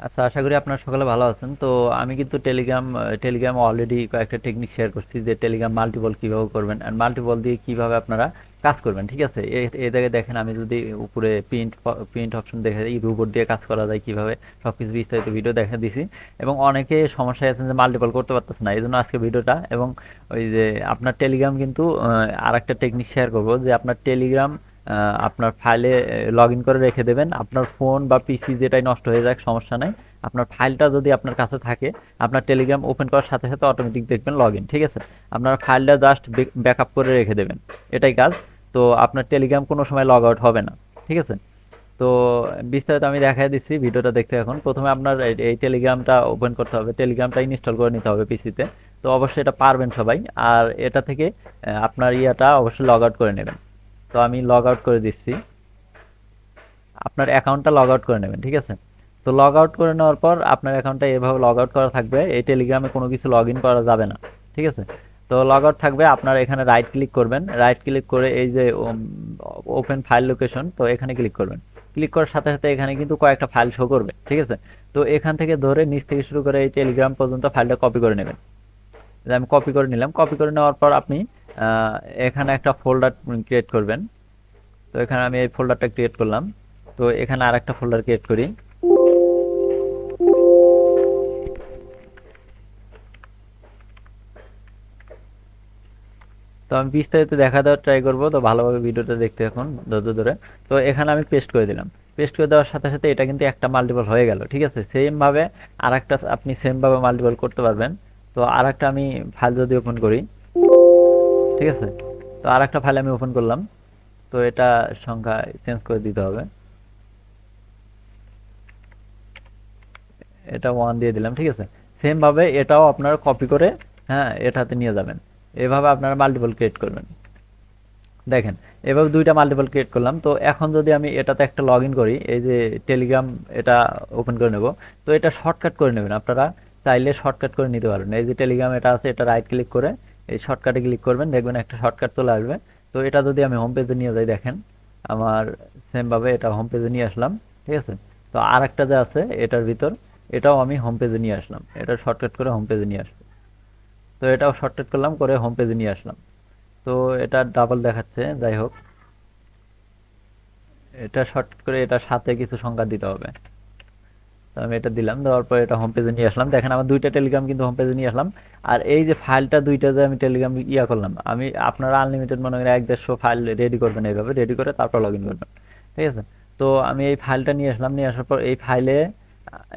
আচ্ছা, আশা করি আপনারা সকলে ভালো আছেন। তো আমি কিন্তু টেলিগ্রাম অলরেডি কয়েকটা টেকনিক শেয়ার করছি যে টেলিগ্রাম মাল্টিপল কিভাবে করবেন আর মাল্টিপল দিয়ে কিভাবে আপনারা কাজ করবেন। ঠিক আছে, এই জায়গায় দেখেন আমি যদি উপরে প্রিন্ট অপশন দেখে এই রোবট দিয়ে কাজ করা যায় কিভাবে সবকিছু বিস্তারিত ভিডিও দেখা দিছি। এবং অনেকে সমস্যায় আছেন যে মাল্টিপল করতে পারতেছে না, এই জন্য আজকে ভিডিওটা। এবং ওই যে আপনার টেলিগ্রাম কিন্তু আর একটা টেকনিক শেয়ার করবো যে আপনার টেলিগ্রাম আপনার ফাইলে লগ ইন করে রেখে দেবেন। আপনার ফোন বা পিসি যেটাই নষ্ট হয়ে যাক সমস্যা নাই, আপনার ফাইলটা যদি আপনার কাছে থাকে আপনার টেলিগ্রাম ওপেন করার সাথে সাথে অটোমেটিক দেখবেন লগ ইন। ঠিক আছে, আপনার ফাইলটা জাস্ট ব্যাকআপ করে রেখে দেবেন, এটাই কাজ। তো আপনার টেলিগ্রাম কোনো সময় লগ আউট হবে না। ঠিক আছে, তো বিস্তারিত আমি দেখাই দিচ্ছি, ভিডিওটা দেখতে। এখন প্রথমে আপনার এই টেলিগ্রামটা ওপেন করতে হবে, টেলিগ্রামটা ইনস্টল করে নিতে হবে পিসিতে। তো অবশ্যই এটা পারবেন সবাই। আর এটা থেকে আপনার ইয়াটা অবশ্যই লগ আউট করে নেবেন। তো আমি লগ আউট করে দিচ্ছি, আপনার অ্যাকাউন্টটা লগ আউট করে নেবেন। ঠিক আছে, তো লগ আউট করে নেওয়ার পর আপনার অ্যাকাউন্টটা এভাবে লগ আউট করা থাকবে, এই টেলিগ্রামে কোনো কিছু লগ ইন করা যাবে না। ঠিক আছে, তো লগ আউট থাকবে, আপনার এখানে রাইট ক্লিক করবেন, রাইট ক্লিক করে এই যে ওপেন ফাইল লোকেশন, তো এখানে ক্লিক করবেন। ক্লিক করার সাথে সাথে এখানে কিন্তু কয়েকটা ফাইল শো করবে। ঠিক আছে, তো এখান থেকে ধরে নিচ থেকে শুরু করে এই টেলিগ্রাম পর্যন্ত ফাইলটা কপি করে নেবেন। আমি কপি করে নিলাম, কপি করে নেওয়ার পর আপনি এখানে একটা ফোল্ডার ক্রিয়েট করবেন। তো এখানে আমি এই ফোল্ডারটা ক্রিয়েট করলাম। তো এখানে আর একটা ফোল্ডার ক্রিয়েট করি। তো আমি বিস্তারিত দেখা দেওয়ার ট্রাই করবো, তো ভালোভাবে ভিডিওটা দেখতে এখন ধৈর্য ধরে। তো এখানে আমি পেস্ট করে দিলাম, পেস্ট করে দেওয়ার সাথে সাথে এটা কিন্তু একটা মাল্টিপল হয়ে গেল। ঠিক আছে, সেম ভাবে আর একটা আপনি সেম ভাবে মাল্টিপল করতে পারবেন। তো আর একটা আমি ফাইল যদি ওপেন করি, ঠিক আছে, তো আর একটা ফাইল আমি ওপেন করলাম। তো এটা সংখ্যা চেঞ্জ করে দিতে হবে, এটা 1 দিয়ে দিলাম। ঠিক আছে, সেম ভাবে এটাও আপনারা কপি করে হ্যাঁ এটাতে নিয়ে যাবেন। এভাবে আপনারা মাল্টিপল ক্রিয়েট করবেন। দেখেন, এভাবে দুইটা মাল্টিপল ক্রিয়েট করলাম। তো এখন যদি আমি এটাতে একটা লগ ইন করি, এই যে টেলিগ্রাম, এটা ওপেন করে নেব। তো এটা শর্টকাট করে নেবেন, আপনারা চাইলে শর্টকাট করে নিতে পারবেন। এই যে টেলিগ্রাম এটা আছে, এটা রাইট ক্লিক করে এই শর্টকাটে ক্লিক করবেন, দেখবেন একটা শর্টকাট চলে আসবে। তো এটা যদি আমি হোম পেজে নিয়ে যাই, দেখেন আমার সেম ভাবে এটা হোম পেজে নিয়ে আসলাম। ঠিক আছে, তো আর একটা যে আছে এটার ভিতর, এটাও আমি হোম পেজে নিয়ে আসলাম, এটা শর্টকাট করে হোম পেজে নিয়ে আসবো। তো এটাও শর্টকাট করলাম, করে হোম পেজে নিয়ে আসলাম। তো এটা ডাবল দেখাচ্ছে, যাই হোক, এটা শর্ট করে এটার সাথে কিছু সংখ্যা দিতে হবে। তো আমি এটা দিলাম, দেওয়ার পর এটা হোম পেজে নিয়ে আসলাম। দেখেন আমার দুইটা টেলিগ্রাম কিন্তু হোম পেজে নিয়ে আসলাম। আর এই যে ফাইলটা দুইটা যে আমি টেলিগ্রাম ইয়া করলাম, আমি আপনারা আনলিমিটেড মনে করেন 1-150 ফাইল রেডি করবেন, এইভাবে রেডি করে তারপর লগ ইন করবেন। ঠিক আছে, তো আমি এই ফাইলটা নিয়ে আসলাম, নিয়ে আসার পর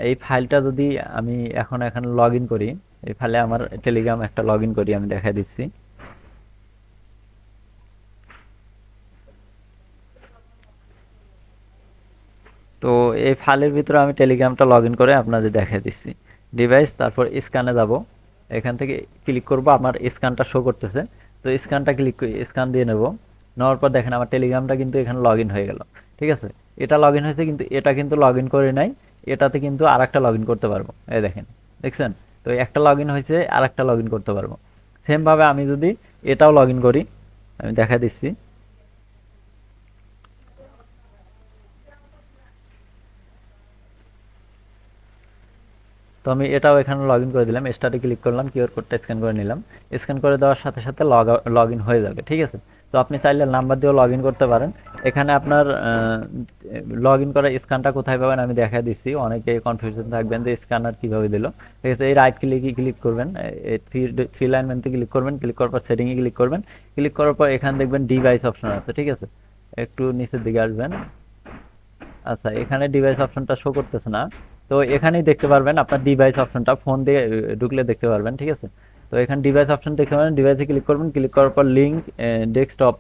এই ফাইলটা যদি আমি এখন এখানে লগ ইন করি, এই ফাইলে আমার টেলিগ্রাম একটা লগ ইন করি, আমি দেখাই দিচ্ছি। তো এই ফাইলের ভিতরে আমি টেলিগ্রামটা লগ ইন করে আপনাদের দেখাই দিচ্ছি। ডিভাইস, তারপর স্ক্যানে যাব, এখান থেকে ক্লিক করব, আমার স্ক্যানটা শো করতেছে। তো স্ক্যানটা ক্লিক স্ক্যান দিয়ে নেব, নেওয়ার পর দেখেন আমার টেলিগ্রামটা কিন্তু এখানে লগ ইন হয়ে গেল। ঠিক আছে, এটা লগ ইন হয়েছে, কিন্তু এটা কিন্তু লগ ইন করে নাই। এটাতে কিন্তু আর একটা লগ ইন করতে পারবো, এই দেখেন, দেখছেন? তো একটা লগ ইন হয়েছে, আর একটা লগ ইন করতে পারবো। সেমভাবে আমি যদি এটাও লগ ইন করি, আমি দেখা দিচ্ছি। তো আমি এটাও এখানে লগ ইন করে দিলাম, স্টার্টে ক্লিক করলাম, কিউআর কোডটা স্ক্যান করে নিলাম। স্ক্যান করে দেওয়ার সাথে সাথে লগ ইন হয়ে যাবে। ঠিক আছে, তো আপনি চাইলে নাম্বার দিয়েও লগ ইন করতে পারেন। এখানে আপনার লগ ইন করার স্ক্যানটা কোথায় পাবেন আমি দেখা দিচ্ছি, অনেকে কনফিউশন থাকবেন যে স্ক্যানার কিভাবে দিল। ঠিক আছে, এই রাইট ক্লিকে ক্লিক করবেন, এই থ্রি লাইন মেনুতে ক্লিক করবেন, ক্লিক করার পর সেটিংয়ে ক্লিক করবেন। ক্লিক করার পর এখানে দেখবেন ডিভাইস অপশন আছে। ঠিক আছে, একটু নিচের দিকে আসবেন। আচ্ছা, এখানে ডিভাইস অপশনটা শো করতেছে না। তো এখানেই দেখতে পারবেন আপনার ডিভাইস অপশনটা, ফোন দিয়ে ঢুকলে দেখতে পারবেন। ঠিক আছে, তো এখানে ডিভাইস অপশন দেখতে পাবেন, ডিভাইসে ক্লিক করবেন, ক্লিক করার পর লিঙ্ক ডেস্কটপ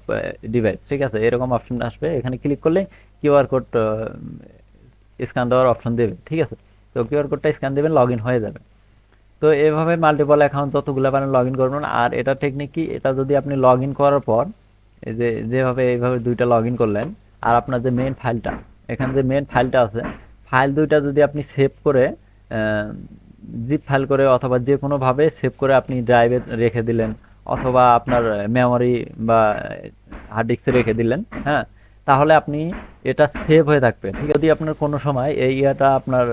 ডিভাইস। ঠিক আছে, এরকম অপশন আসবে, এখানে ক্লিক করলে কিউআর কোড স্ক্যান দেওয়ার অপশন দেবে। ঠিক আছে, তো কিউআর কোডটা স্ক্যান দেবেন, লগ ইন হয়ে যাবে। তো এভাবে মাল্টিপল অ্যাকাউন্ট যতগুলো পারেন লগ ইন করবেন। আর এটা টেকনিক কি, এটা যদি আপনি লগ ইন করার পর এই যে যেভাবে এইভাবে দুইটা লগ ইন করলেন, আর আপনার যে মেন ফাইলটা, এখানে যে মেন ফাইলটা আছে, ফাইল দুইটা যদি আপনি সেভ করে জিপ ফাইল করে অথবা যে কোনোভাবে সেভ করে আপনি ড্রাইভে রেখে দিলেন, অথবা আপনার মেমোরি বা হার্ড ডিস্কে রেখে দিলেন, হ্যাঁ, তাহলে আপনি এটা সেভ হয়ে থাকবে। ঠিক আছে? যদি আপনার কোনো সময় এই ইয়াটা আপনার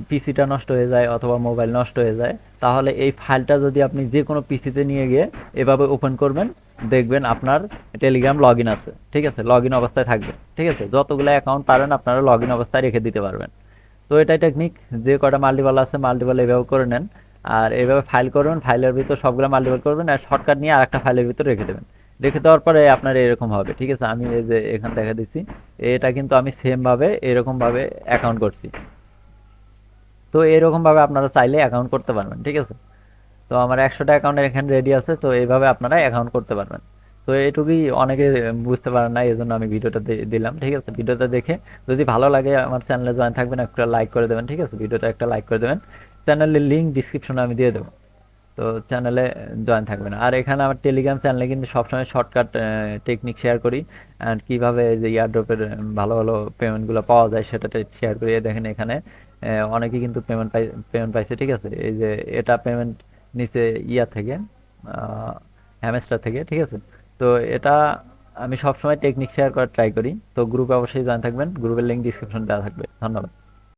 পিসিটা নষ্ট হয়ে যায় অথবা মোবাইল নষ্ট হয়ে যায়, তাহলে এই ফাইলটা যদি আপনি যে কোনো পিসিতে নিয়ে গিয়ে এভাবে ওপেন করবেন, দেখবেন আপনার টেলিগ্রাম লগ ইন আছে। ঠিক আছে? লগ ইন অবস্থায় থাকবে। ঠিক আছে? যতগুলো অ্যাকাউন্ট পারেন আপনারা লগ ইন অবস্থায় রেখে দিতে পারবেন। তো এটাই টেকনিক, যে কটা মাল্টিপল আছে মাল্টিপল এভাবে করে নেন। আর এভাবে ফাইল করবেন, ফাইলের ভিতর সবগুলো মাল্টিপল করবেন আর শর্টকাট নিয়ে আরেকটা ফাইলের ভিতর রেখে দেবেন। রেখে দেওয়ার পরে আপনার এরকম হবে। ঠিক আছে? আমি এই যে এখানে দেখা দিচ্ছি, এটা কিন্তু আমি সেম ভাবে এরকম ভাবে অ্যাকাউন্ট করছি। তো এরকম ভাবে আপনারা চাইলে অ্যাকাউন্ট করতে পারবেন। ঠিক আছে? তো আমার 100টা অ্যাকাউন্ট এখানে রেডি আছে, তো এইভাবে আপনারা অ্যাকাউন্ট করতে পারবেন। তো এটুকুই, অনেকে বুঝতে পারেন না, এই জন্য আমি ভিডিওটা দিলাম। ঠিক আছে? ভিডিওটা দেখে যদি ভালো লাগে আমার চ্যানেলে জয়েন থাকবেন, একটা লাইক করে দেবেন। ঠিক আছে? ভিডিওটা একটা লাইক করে দেবেন। চ্যানেলের লিঙ্ক ডিসক্রিপশনে আমি দিয়ে দেবো। তো চ্যানেলে জয়েন থাকবেন। আর এখানে আমার টেলিগ্রাম চ্যানেলে কিন্তু সবসময় শর্টকাট টেকনিক শেয়ার করি, অ্যান্ড কিভাবে যে ইয়ারড্রপের ভালো ভালো পেমেন্টগুলো পাওয়া যায় সেটা শেয়ার করি। এই দেখেন এখানে অনেকেই কিন্তু পেমেন্ট পাইছে। ঠিক আছে? এই যে এটা পেমেন্ট নিচে ইয়া থেকে, হ্যামস্টার থেকে। ঠিক আছে? তো এটা আমি সবসময় টেকনিক শেয়ার করার ট্রাই করি। তো গ্রুপে অবশ্যই জয়েন থাকবেন, গ্রুপের লিঙ্ক ডিসক্রিপশন দেওয়া থাকবে। ধন্যবাদ।